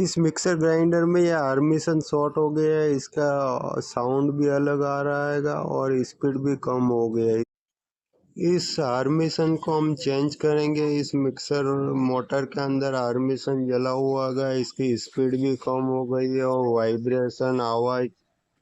इस mixer grinder में ये हार्मिसन शॉर्ट हो गया है, इसका साउंड भी अलग आ रहा है और स्पीड भी कम हो गया है। इस हार्मिसन को हम चेंज करेंगे। इस मिक्सर मोटर के अंदर हार्मिसन जला हुआ है, इसकी स्पीड भी कम हो गई है और वाइब्रेशन आवाज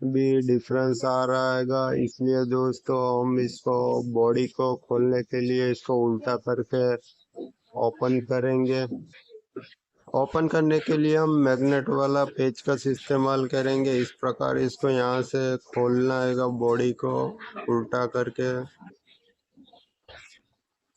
भी डिफरेंस आ रहा है। इसलिए दोस्तों हम इसको बॉडी को खोलने के लिए इसको उल्टा करके ओपन करेंगे। ओपन करने के लिए हम मैग्नेट वाला पेचकस इस्तेमाल करेंगे। इस प्रकार इसको यहाँ से खोलना है बॉडी को उल्टा करके।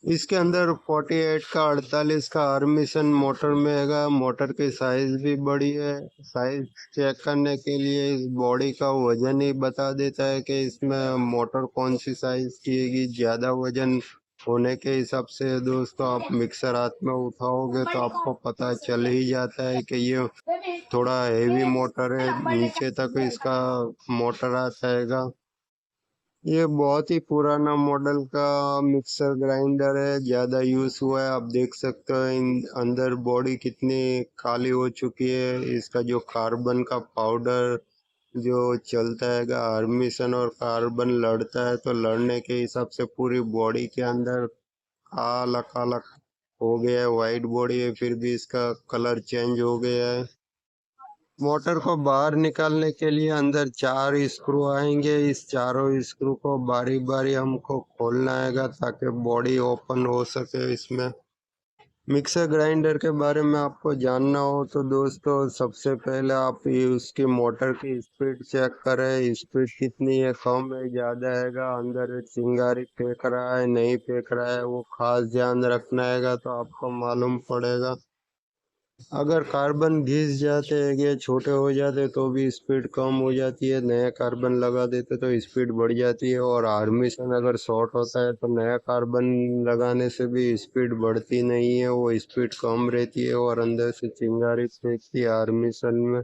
इसके अंदर 48 का 48 का हार्मिसन मोटर में है। मोटर की साइज भी बड़ी है। साइज चेक करने के लिए इस बॉडी का वजन ही बता देता है कि इसमें मोटर कौन सी साइज की है। ज़्यादा वजन होने के हिसाब से दोस्तों आप मिक्सर हाथ में उठाओगे तो आपको पता चल ही जाता है कि ये थोड़ा हेवी मोटर है। नीचे तक इसका मोटर आता है। ये बहुत ही पुराना मॉडल का मिक्सर ग्राइंडर है, ज़्यादा यूज़ हुआ है। आप देख सकते हो इन अंदर बॉडी कितनी काली हो चुकी है। इसका जो कार्बन का पाउडर जो चलता है हार्मिसन और कार्बन लड़ता है तो लड़ने के हिसाब से पूरी बॉडी के अंदर काला काला हो गया है। वाइट बॉडी है फिर भी इसका कलर चेंज हो गया है। मोटर को बाहर निकालने के लिए अंदर 4 स्क्रू आएंगे। इस चारों स्क्रू को बारी बारी हमको खोलना है ताकि बॉडी ओपन हो सके। इसमें मिक्सर ग्राइंडर के बारे में आपको जानना हो तो दोस्तों सबसे पहले आप ये उसकी मोटर की स्पीड चेक करें। स्पीड कितनी है, कम है, ज़्यादा है, अंदर चिंगारी फेंक रहा है नहीं फेंक रहा है, वो खास ध्यान रखना है तो आपको मालूम पड़ेगा। अगर कार्बन घिस जाते हैं या छोटे हो जाते तो भी स्पीड कम हो जाती है। नया कार्बन लगा देते तो स्पीड बढ़ जाती है। और हार्मिसन अगर शॉर्ट होता है तो नया कार्बन लगाने से भी स्पीड बढ़ती नहीं है, वो स्पीड कम रहती है और अंदर से चिंगारी फेंकती है हार्मिसन में।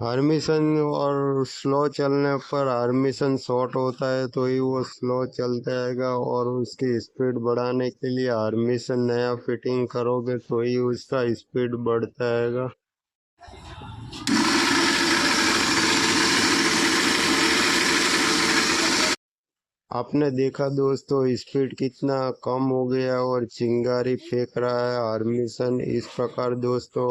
हार्मिसन और स्लो चलने पर हार्मिसन शॉर्ट होता है तो ही वो स्लो चलता है और उसकी स्पीड बढ़ाने के लिए हार्मिसन नया फिटिंग करोगे तो ही उसका स्पीड बढ़ता है। आपने देखा दोस्तों स्पीड कितना कम हो गया और चिंगारी फेंक रहा है हार्मिसन। इस प्रकार दोस्तों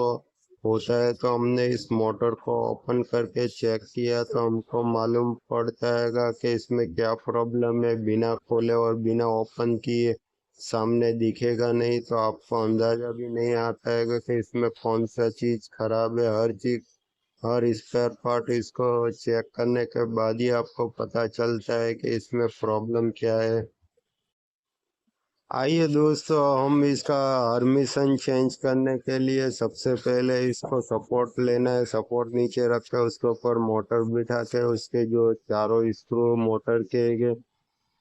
होता है तो हमने इस मोटर को ओपन करके चेक किया तो हमको मालूम पड़ता है कि इसमें क्या प्रॉब्लम है। बिना खोले और बिना ओपन किए सामने दिखेगा नहीं तो आपको अंदाजा भी नहीं आता है कि इसमें कौन सा चीज़ खराब है। हर स्पेयर पार्ट इसको चेक करने के बाद ही आपको पता चलता है कि इसमें प्रॉब्लम क्या है। आइए दोस्तों हम इसका हार्मिसन चेंज करने के लिए सबसे पहले इसको सपोर्ट लेना है। सपोर्ट नीचे रख के उसके ऊपर मोटर बिठा के उसके जो चारों स्क्रू मोटर के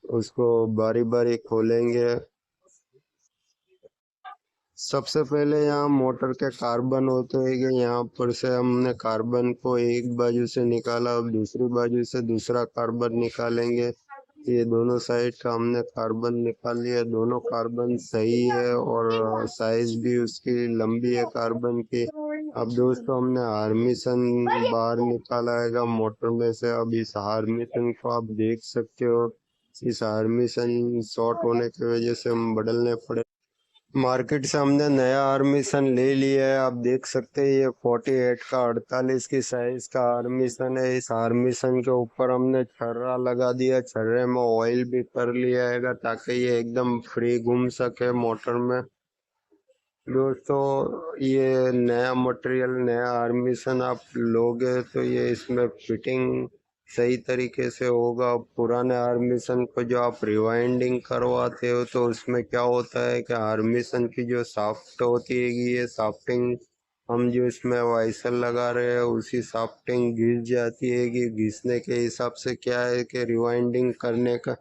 उसको बारी बारी खोलेंगे। सबसे पहले यहाँ मोटर के कार्बन होते हैं कि यहाँ पर से हमने कार्बन को एक बाजू से निकाला, अब दूसरी बाजू से दूसरा कार्बन निकालेंगे। ये दोनों साइड का हमने कार्बन निकाल लिया। दोनों कार्बन सही है और साइज भी उसकी लंबी है कार्बन की। अब दोस्तों हमने हार्मिसन बाहर निकाला है मोटर में से। अब इस हार्मिसन को आप देख सकते हो, इस हार्मिसन शॉर्ट होने की वजह से हम बदलने पड़े। मार्केट से हमने नया हार्मिसन ले लिया है। आप देख सकते हैं ये 48 का 48 की साइज का हार्मिसन है। इस हार्मिसन के ऊपर हमने छर्रा लगा दिया। छर्रे में ऑयल भी कर लिया है ताकि ये एकदम फ्री घूम सके मोटर में। दोस्तों ये नया मटेरियल नया हार्मिसन आप लोगे तो ये इसमें फिटिंग सही तरीके से होगा। पुराने हार्मिसन को जो आप रिवाइंडिंग करवाते हो तो उसमें क्या होता है कि हार्मिसन की जो शाफ्ट होती है ये शाफ्टिंग हम जो इसमें वाइसर लगा रहे हैं उसी शाफ्टिंग घिस जाती है। कि घिसने के हिसाब से क्या है कि रिवाइंडिंग करने का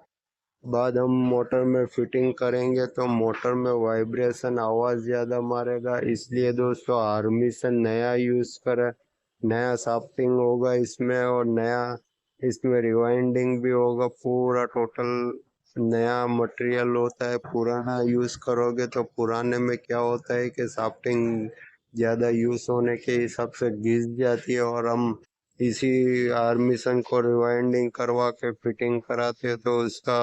बाद हम मोटर में फिटिंग करेंगे तो मोटर में वाइब्रेशन आवाज़ ज़्यादा मारेगा। इसलिए दोस्तों हार्मिसन नया यूज़ करें। नया शाफ्टिंग होगा इसमें और नया इसमें रिवाइंडिंग भी होगा। पूरा टोटल नया मटेरियल होता है। पुराना यूज़ करोगे तो पुराने में क्या होता है कि शाफ्टिंग ज़्यादा यूज़ होने के हिसाब से घिस जाती है और हम इसी आर्मेशन को रिवाइंडिंग करवा के फिटिंग कराते हैं तो उसका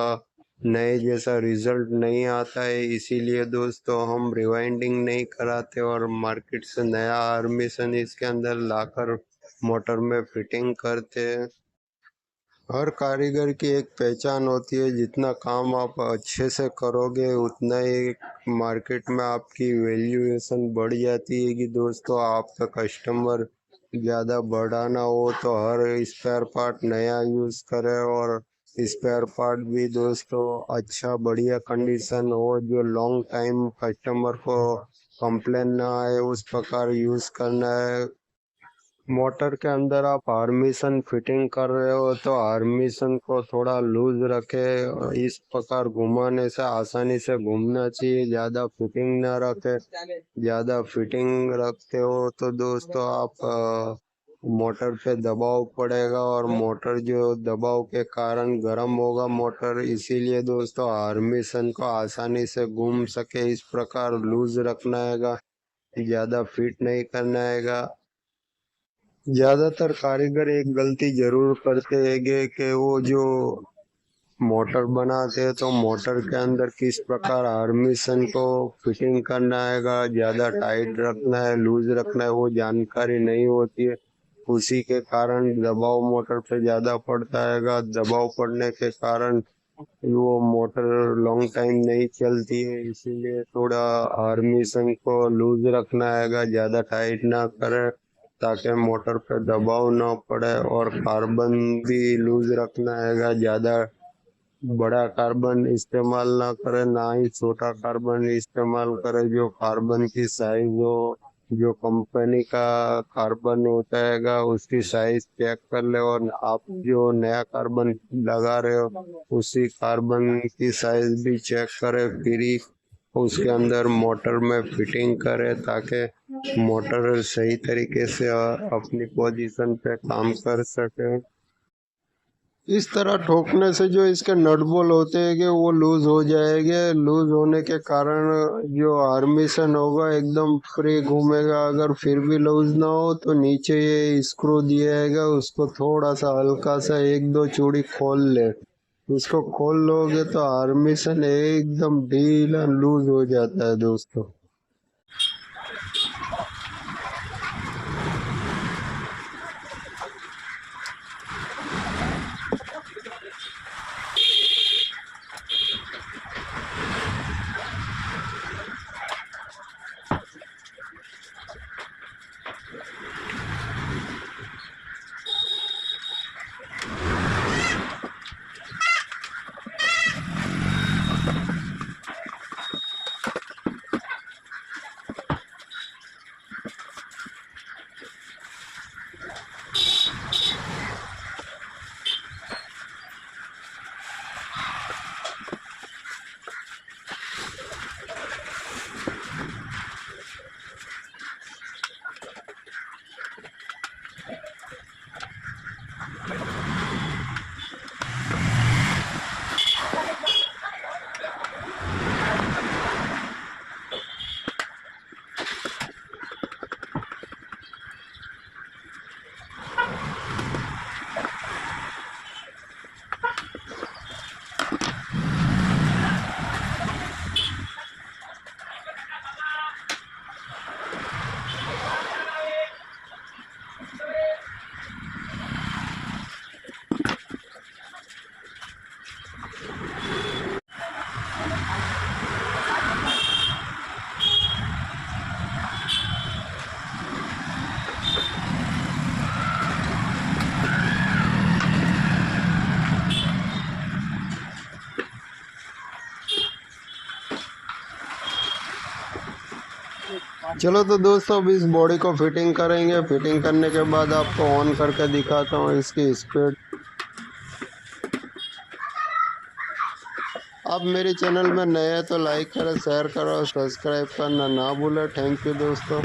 नए जैसा रिजल्ट नहीं आता है। इसीलिए दोस्तों हम रिवाइंडिंग नहीं कराते और मार्केट से नया आर्मेशन इसके अंदर लाकर मोटर में फिटिंग करते हैं। हर कारीगर की एक पहचान होती है, जितना काम आप अच्छे से करोगे उतना ही मार्केट में आपकी वैल्यूएशन बढ़ जाती है कि दोस्तों आपका कस्टमर ज़्यादा बढ़ाना हो तो हर स्पेयर पार्ट नया यूज़ करे और स्पेयर पार्ट भी दोस्तों अच्छा बढ़िया कंडीशन हो जो लॉन्ग टाइम कस्टमर को कंप्लेन ना आए उस प्रकार यूज़ करना है। मोटर के अंदर आप आर्मेशन फिटिंग कर रहे हो तो आर्मेशन को थोड़ा लूज रखे, इस प्रकार घुमाने से आसानी से घूमना चाहिए, ज़्यादा फिटिंग ना रखे। ज़्यादा फिटिंग रखते हो तो दोस्तों आप मोटर पे दबाव पड़ेगा और मोटर जो दबाव के कारण गर्म होगा मोटर, इसीलिए दोस्तों आर्मेशन को आसानी से घूम सके इस प्रकार लूज रखना हैगा, ज़्यादा फिट नहीं करना हैगा। ज्यादातर कारीगर एक गलती जरूर करते हैं कि वो जो मोटर बनाते हैं तो मोटर के अंदर किस प्रकार आर्मेशन को फिटिंग करना हैगा, ज्यादा टाइट रखना है लूज रखना है वो जानकारी नहीं होती है। उसी के कारण दबाव मोटर पे ज्यादा पड़ता हैगा, दबाव पड़ने के कारण वो मोटर लॉन्ग टाइम नहीं चलती है। इसीलिए थोड़ा आर्मेशन को लूज रखना हैगा, ज्यादा टाइट ना करें ताकि मोटर पे दबाव ना पड़े और कार्बन भी लूज रखना हैगा, ज़्यादा बड़ा कार्बन इस्तेमाल ना करें ना ही छोटा कार्बन इस्तेमाल करें। जो कार्बन की साइज हो, जो कंपनी का कार्बन होता हैगा उसकी साइज चेक कर ले और आप जो नया कार्बन लगा रहे हो उसी कार्बन की साइज भी चेक करें, फिर ही उसके अंदर मोटर में फिटिंग करें ताकि मोटर सही तरीके से अपनी पोजीशन पे काम कर सके। इस तरह ठोकने से जो इसके नट बोल्ट होते हैं कि वो लूज हो जाएंगे, लूज होने के कारण जो आर्मेशन होगा एकदम फ्री घूमेगा। अगर फिर भी लूज ना हो तो नीचे ये स्क्रू दिया है उसको थोड़ा सा हल्का सा एक दो चूड़ी खोल ले, उसको खोल लोगे तो आर्मेशन एकदम ढीला लूज हो जाता है दोस्तों। चलो तो दोस्तों अब इस बॉडी को फिटिंग करेंगे, फिटिंग करने के बाद आपको ऑन करके दिखाता हूँ इसकी स्पीड। आप मेरे चैनल में नए हैं तो लाइक करो, शेयर करो, सब्सक्राइब करना ना भूलें। थैंक यू दोस्तों।